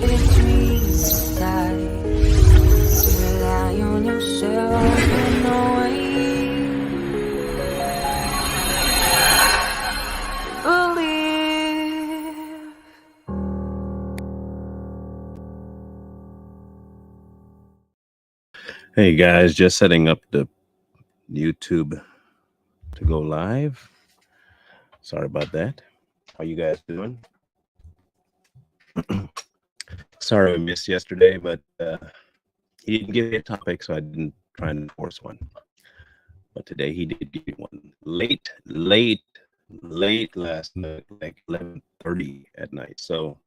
dreams die. Rely on yourself in no way. Believe. Hey guys, just setting up the YouTube to go live. Sorry about that. How you guys doing? Sorry we missed yesterday, but he didn't give me a topic, so I didn't try and force one. But today he did give me one. Late last night, like 11:30 at night. So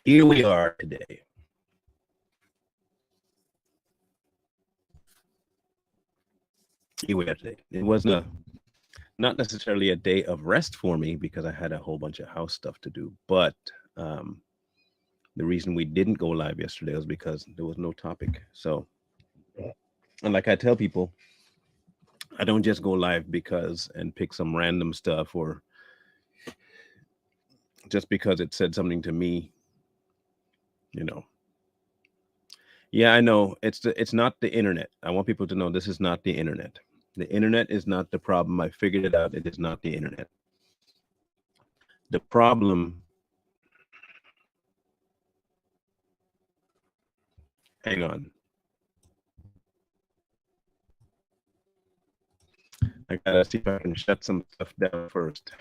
here we are today. Here we are today. It wasn't not necessarily a day of rest for me because I had a whole bunch of house stuff to do, but um, the reason we didn't go live yesterday was because there was no topic. So, and like I tell people, I don't just go live because and pick some random stuff or just because it said something to me, you know. Yeah, I know it's not the internet. I want people to know this is not the internet. The internet is not the problem. I figured it out. It is not the internet. The problem, hang on. I gotta see if I can shut some stuff down first.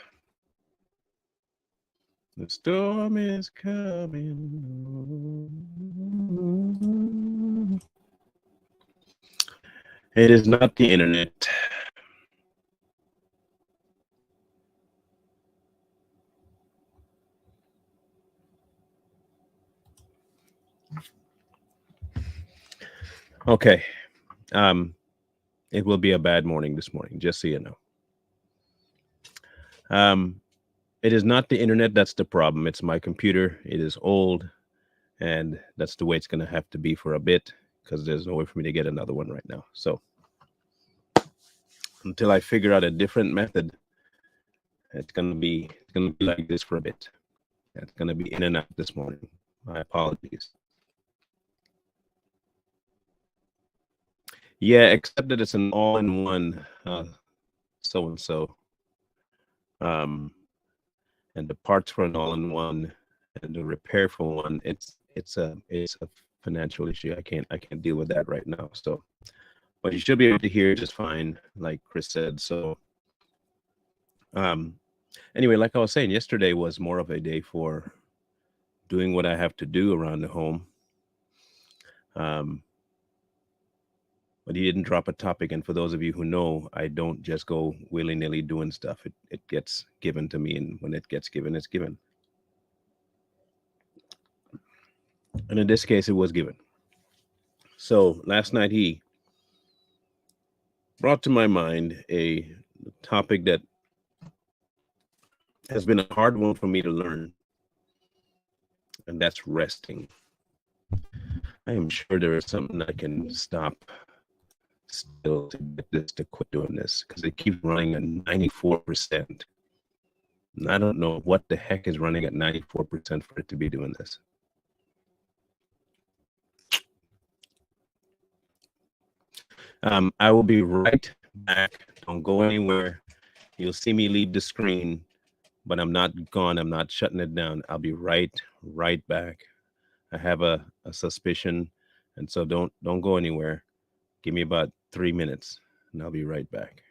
The storm is coming. It is not the internet. Okay. It will be a bad morning this morning, just so you know. Um, it is not the internet that's the problem. It's my computer. It is old, and that's the way it's going to have to be for a bit because there's no way for me to get another one right now. So until I figure out a different method, it's gonna be like this for a bit. It's gonna be in and out this morning. My apologies. Yeah, except that it's an all-in-one so and so. Um, and the parts for an all-in-one and the repair for one, it's a financial issue. I can't deal with that right now. So, but you should be able to hear just fine, like Chris said. So, um, anyway, like I was saying, yesterday was more of a day for doing what I have to do around the home. Um, but he didn't drop a topic. And for those of you who know, I don't just go willy nilly doing stuff. It gets given to me, and when it gets given, it's given. And in this case, it was given. So last night he brought to my mind a topic that has been a hard one for me to learn, and that's resting. I am sure there is something I can stop still to get this to quit doing this because it keeps running at 94%. And I don't know what the heck is running at 94% for it to be doing this. I will be right back. Don't go anywhere. You'll see me leave the screen, but I'm not gone. I'm not shutting it down. I'll be right back. I have a suspicion, and so don't go anywhere. Give me about 3 minutes, and I'll be right back.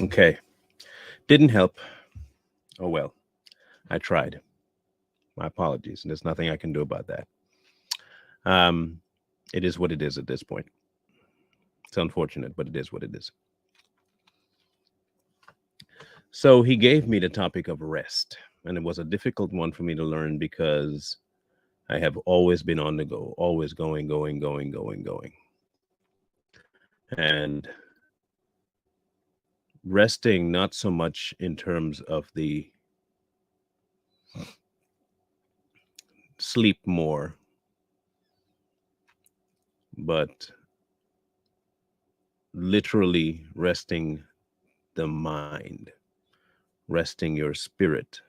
Okay. Didn't help. Oh well. I tried. My apologies. There's nothing I can do about that. Um, it is what it is at this point. It's unfortunate, but it is what it is. So he gave me the topic of rest, and it was a difficult one for me to learn because I have always been on the go, always going, going, going, going, going. And resting, not so much in terms of the sleep more, but literally resting the mind, resting your spirit,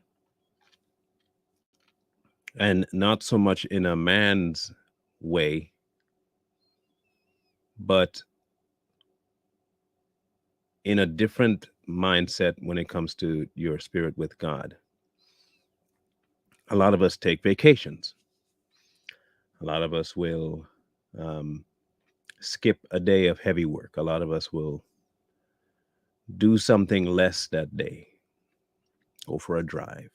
and not so much in a man's way, but in a different mindset when it comes to your spirit with God. A lot of us take vacations. A lot of us will um, skip a day of heavy work. A lot of us will do something less that day, go for a drive.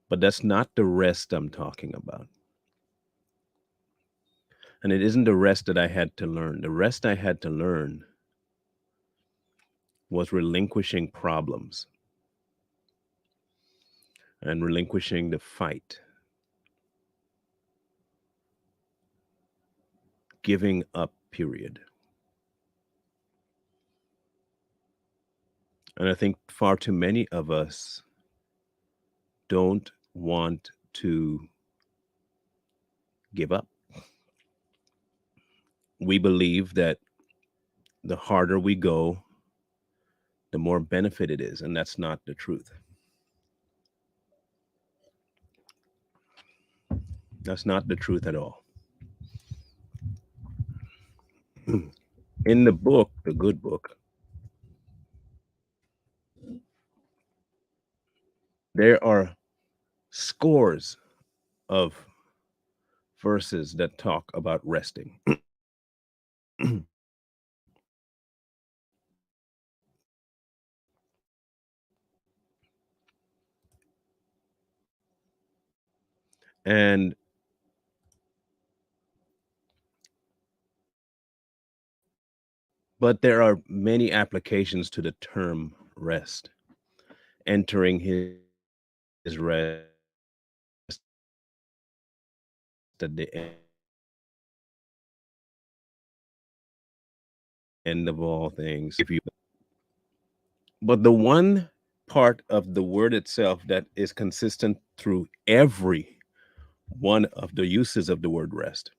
But that's not the rest I'm talking about. And it isn't the rest that I had to learn. The rest I had to learn was relinquishing problems and relinquishing the fight, giving up, period. And I think far too many of us don't want to give up. We believe that the harder we go, the more benefit it is. And that's not the truth. That's not the truth at all. In the book, the good book, there are scores of verses that talk about resting. And but there are many applications to the term rest. Entering his rest at the end of all things. If you, but the one part of the word itself that is consistent through every one of the uses of the word rest,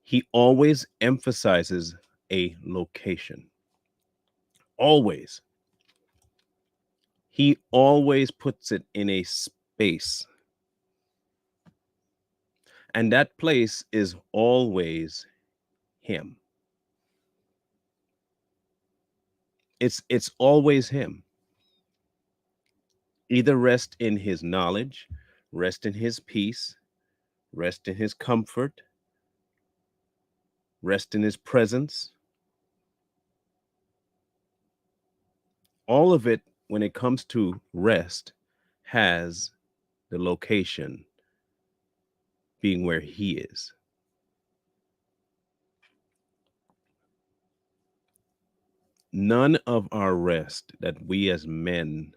he always emphasizes a location. Always. He always puts it in a space. And that place is always him. It's always him. Either rest in his knowledge, rest in his peace, rest in his comfort, rest in his presence. All of it, when it comes to rest, has the location being where he is. None of our rest that we as men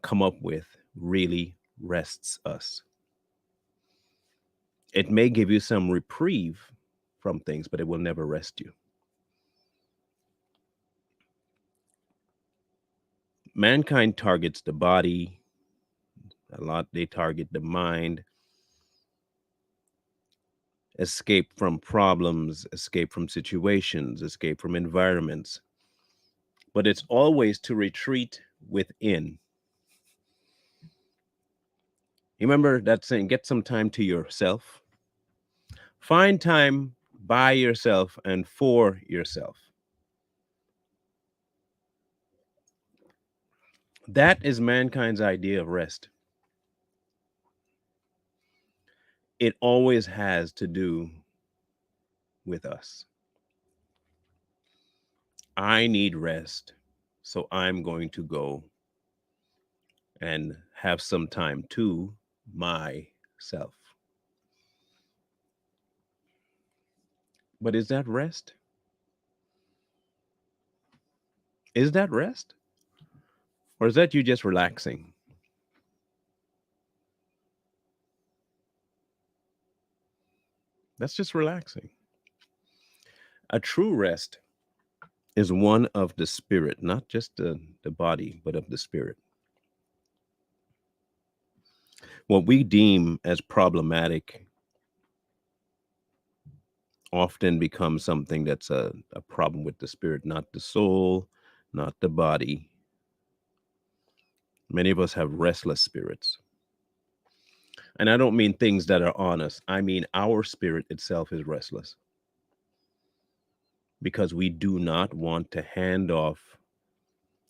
come up with really rests us. It may give you some reprieve from things, but it will never rest you. Mankind targets the body a lot, they target the mind, escape from problems, escape from situations, escape from environments. But it's always to retreat within. You remember that saying, get some time to yourself? Find time by yourself and for yourself. That is mankind's idea of rest. It always has to do with us. I need rest. So I'm going to go and have some time to myself. But is that rest? Is that rest? Or is that you just relaxing? That's just relaxing. A true rest is one of the spirit, not just the body, but of the spirit. What we deem as problematic often becomes something that's a problem with the spirit, not the soul, not the body. Many of us have restless spirits. And I don't mean things that are on us, I mean our spirit itself is restless because we do not want to hand off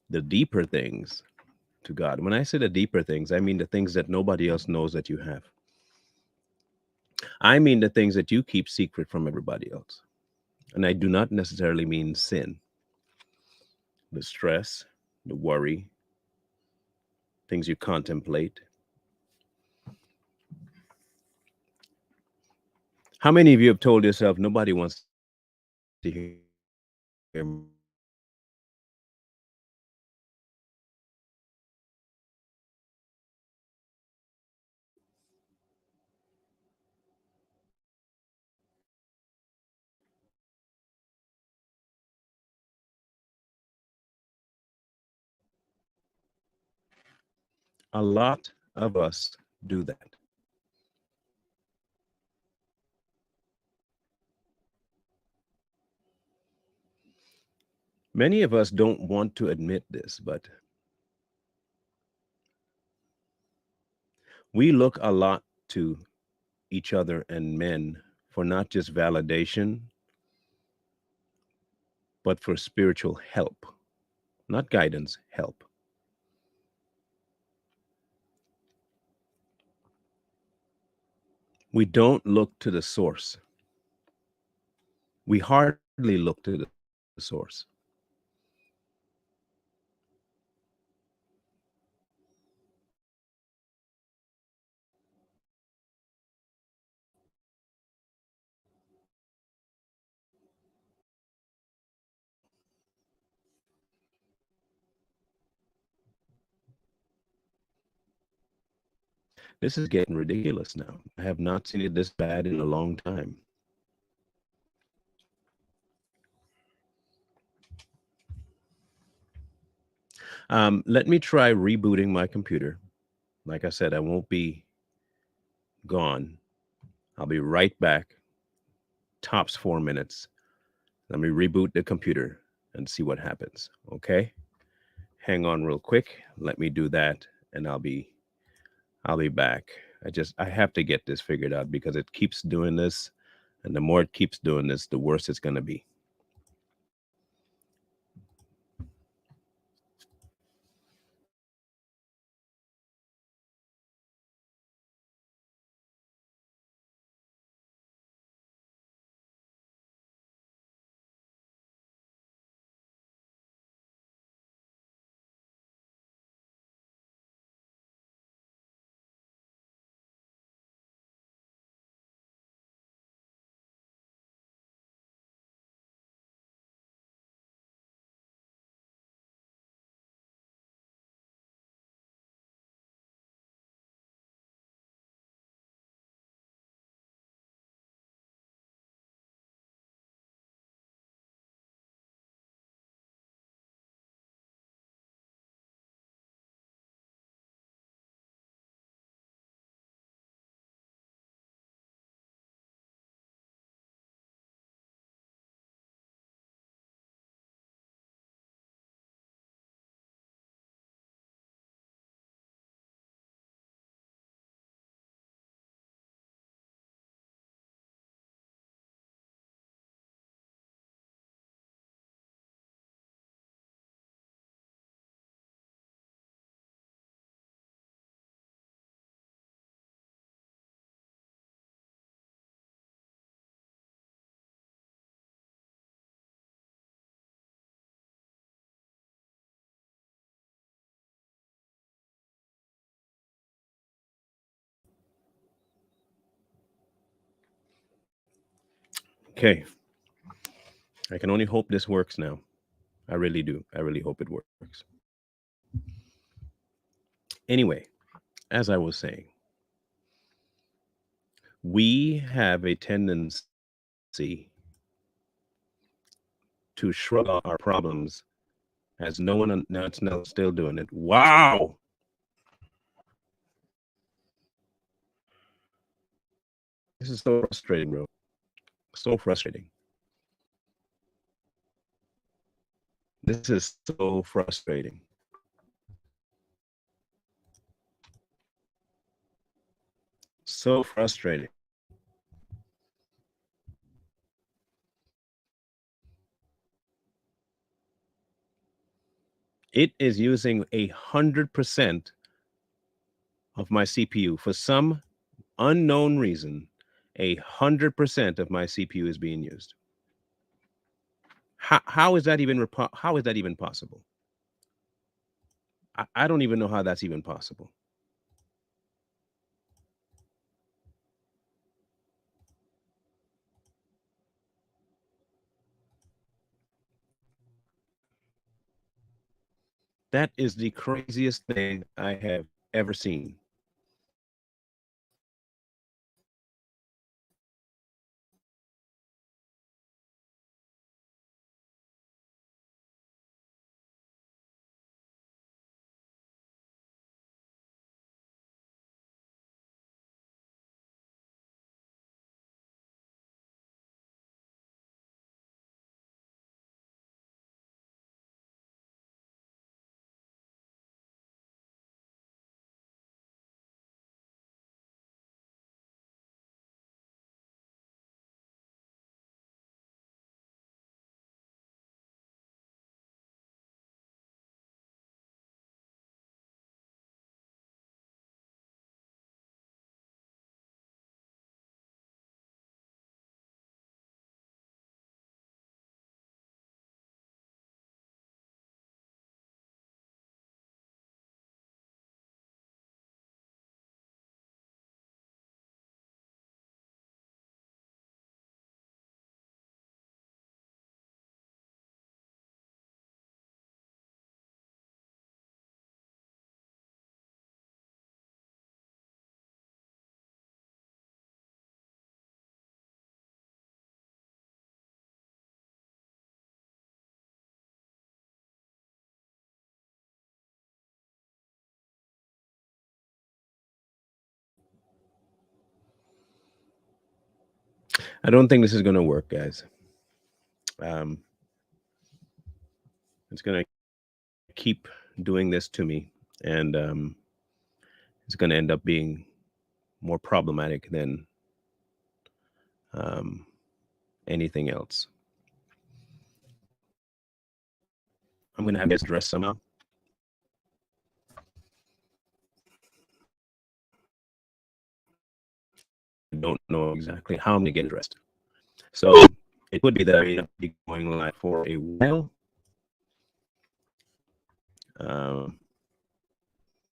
the deeper things to God. When I say the deeper things, I mean the things that nobody else knows that you have. I mean the things that you keep secret from everybody else. And I do not necessarily mean sin, the stress, the worry, things you contemplate. How many of you have told yourself nobody wants to hear a lot of us do that. Many of us don't want to admit this, but we look a lot to each other and men for not just validation, but for spiritual help, not guidance, help. We don't look to the source. We hardly look to the source. This is getting ridiculous now. I have not seen it this bad in a long time. Let me try rebooting my computer. Like I said, I won't be gone. I'll be right back. Tops 4 minutes. Let me reboot the computer and see what happens. Okay. Hang on real quick. Let me do that and I'll be back. I have to get this figured out because it keeps doing this. And the more it keeps doing this, the worse it's going to be. Okay. I can only hope this works now. I really do. I really hope it works. Anyway, as I was saying, we have a tendency to shrug off our problems as no one else now still doing it. Wow. This is so frustrating, bro. So frustrating. This is so frustrating. So frustrating. It is using 100% of my CPU for some unknown reason. 100% of my CPU is being used. How is that even how is that even possible? I don't even know how that's even possible. That is the craziest thing I have ever seen. I don't think this is going to work, guys. It's going to keep doing this to me, and it's going to end up being more problematic than anything else. I'm going to have this addressed somehow. I don't know exactly how I'm going to get addressed. So it could be that I may not be going live for a while.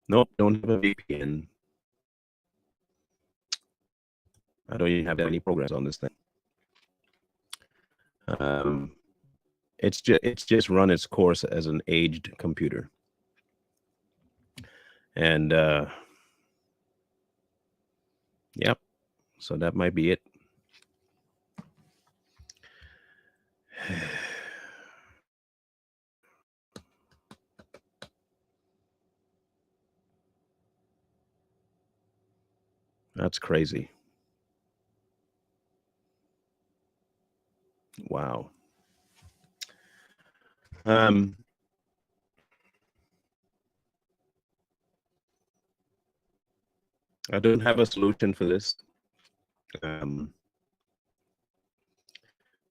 Nope, don't have a VPN. I don't even have any programs on this thing. It's just run its course as an aged computer, and yep. So that might be it. That's crazy. Wow. I don't have a solution for this.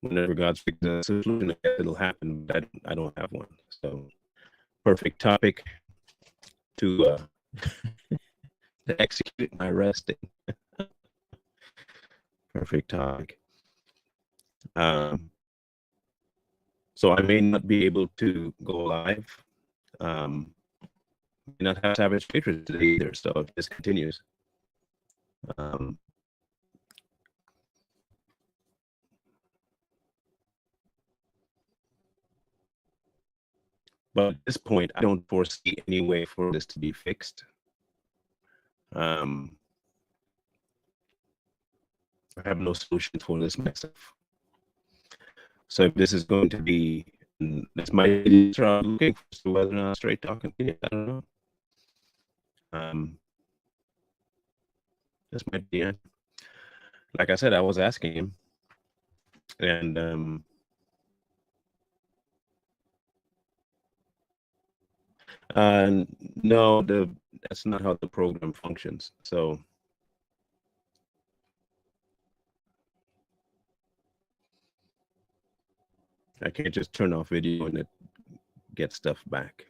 Whenever God speaks a solution, it'll happen, but I don't have one. So, perfect topic to execute my resting. Perfect topic. So I may not be able to go live. May not have Savage Patriots today either. So if this continues, But at this point, I don't foresee any way for this to be fixed. I have no solution for this myself. So if this is going to be, this might be the answer I'm looking for, so whether or not Straight Talk continues, I don't know. This might be it. Like I said, I was asking him, and no, that's not how the program functions. So I can't just turn off video and it gets stuff back.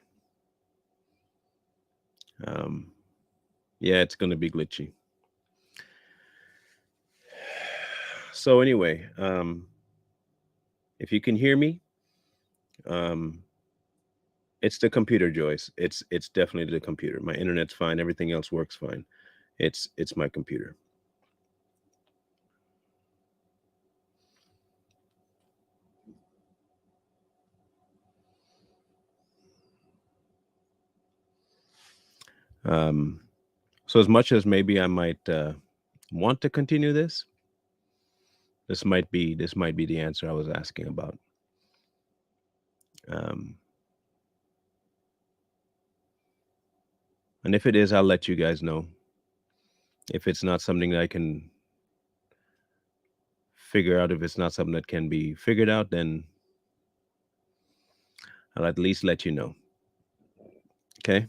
Yeah, it's going to be glitchy. So anyway, if you can hear me, it's the computer, Joyce. It's definitely the computer. My internet's fine. Everything else works fine. It's my computer. So as much as maybe I might want to continue this might be the answer I was asking about. And if it is, I'll let you guys know. If it's not something that I can figure out, if it's not something that can be figured out, then I'll at least let you know. Okay.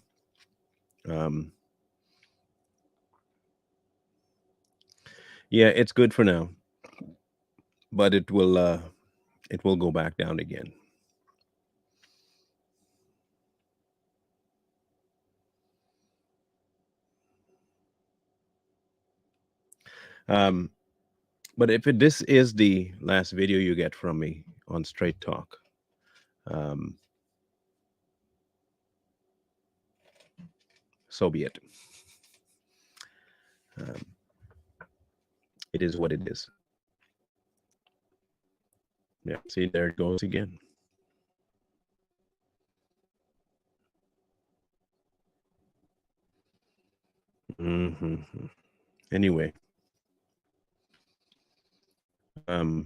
Yeah, it's good for now, but it will go back down again. But if this is the last video you get from me on Straight Talk, so be it. It is what it is. Yeah, see, there it goes again. Anyway, I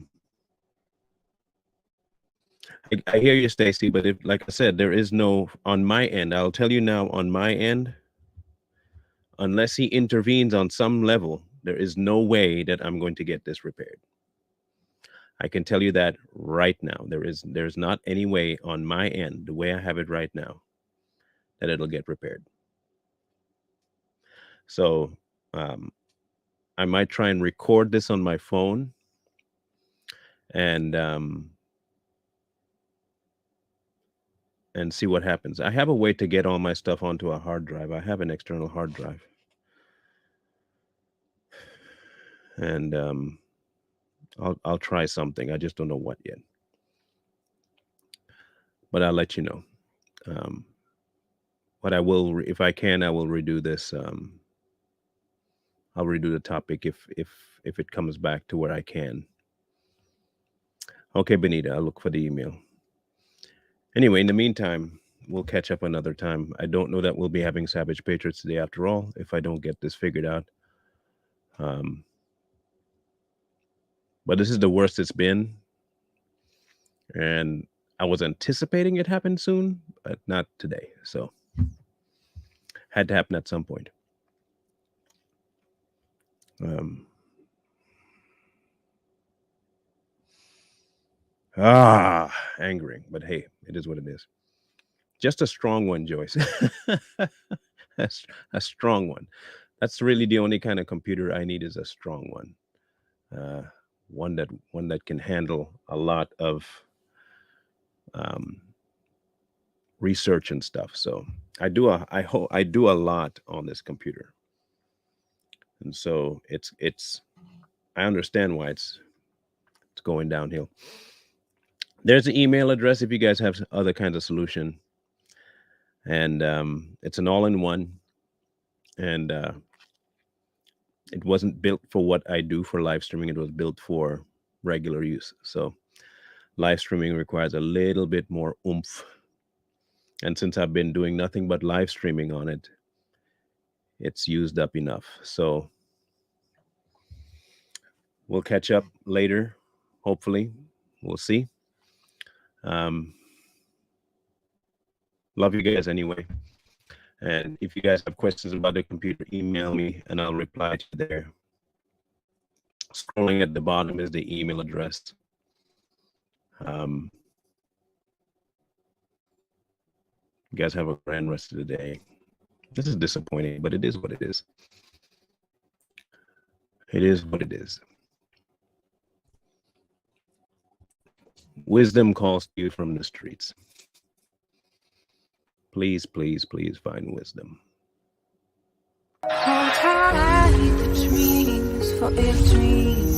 hear you, Stacy, but if, like I said, there is no, on my end, I'll tell you now, on my end, unless he intervenes on some level, there is no way that I'm going to get this repaired. I can tell you that right now. There's not any way on my end, the way I have it right now, that it'll get repaired. So I might try and record this on my phone and see what happens. I have a way to get all my stuff onto a hard drive. I have an external hard drive. And I'll try something. I just don't know what yet. But I'll let you know. But I will, if I can, I will redo this. I'll redo the topic if it comes back to where I can. Okay, Benita, I'll look for the email. Anyway, in the meantime, we'll catch up another time. I don't know that we'll be having Savage Patriots today after all, if I don't get this figured out. But this is the worst it's been. And I was anticipating it happened soon, but not today. So had to happen at some point. Angering, but hey, it is what it is. Just a strong one, Joyce. a strong one. That's really the only kind of computer I need, is a strong one. One that can handle a lot of research and stuff. So I do a lot on this computer, and so it's I understand why it's going downhill. There's an email address if you guys have other kinds of solution, and it's an all-in-one, and it wasn't built for what I do for live streaming. It was built for regular use. So live streaming requires a little bit more oomph And since I've been doing nothing but live streaming on it, it's used up enough. So we'll catch up later. Hopefully, we'll see. Love you guys anyway. And if you guys have questions about the computer, email me and I'll reply to you there. Scrolling at the bottom is the email address. You guys have a grand rest of the day. This is disappointing, but it is what it is. It is what it is. Wisdom calls to you from the streets. Please, please, please find wisdom. Hold tight the dreams for a dream.